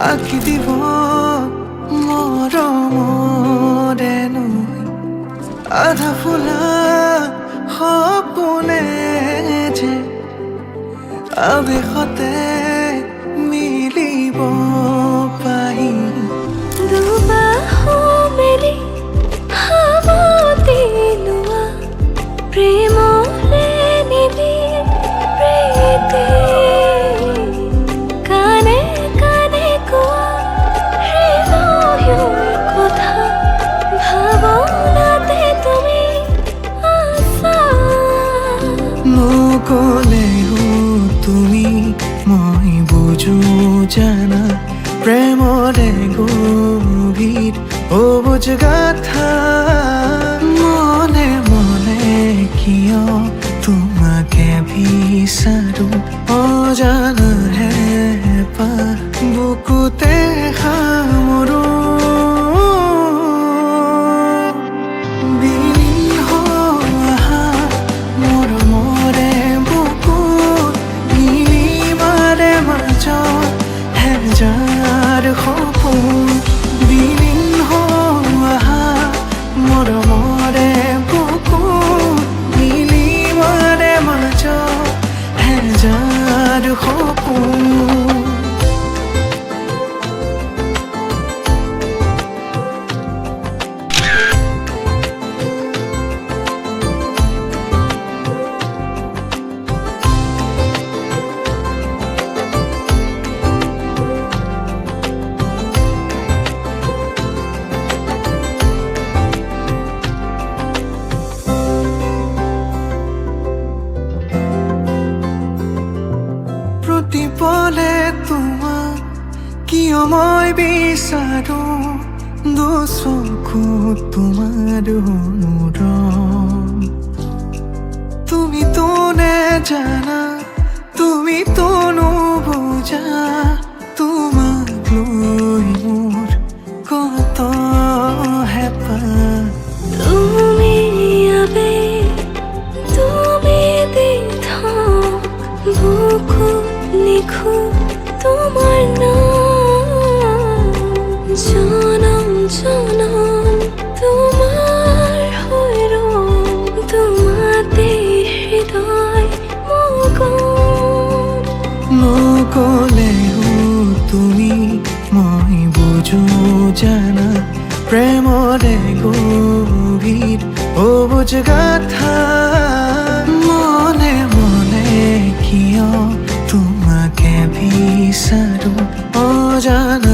আঁকি দিব মৰমৰে নৈ আধা ফুলা সপোনে যে আৱেশতে মিলিব পাহি দুবাহু মেলি সাৱতি লোৱা প্ৰেমৰে নিবিড় প্ৰীতি কানে কানে কোৱা হৃদয়ৰ কথা ভাৱনাতে তুমি আছা নকলেও তুমি মই বুজো জানা প্ৰেমৰে গভীৰ অবুজ গাথা মনে মনে কিয় তোমাকে বিচাৰো অজানা হেঁপাহ বুকুতে সামৰো বিলীন হোৱা মৰমৰে বুকুত নীলিমাৰে মাজত হেজাৰ সপোন বিলীন হোৱা মৰমৰে বুকুত নীলিমাৰে মাজত হেজাৰ সপোন প্ৰতিপলে তোমাক কিয় মই বিচাৰো দুচকুত তোমাৰ অনুৰণ তুমিতো নেজানা তুমিতো নুবুজা তোমাক লৈ মোৰ কত হেঁপাহ তুমি আবেগ তুমি দিঠক বুকুত লিখো তোমার নাম জনম জনম তোমার হৈ ৰম তোমাতে হৃদয় মগন নকলেও তুমি মই বুজো জানা প্ৰেমৰে গভীৰ অবুজ গাথা মনে মনে কিয় তোমাকে বিচাৰো অজানা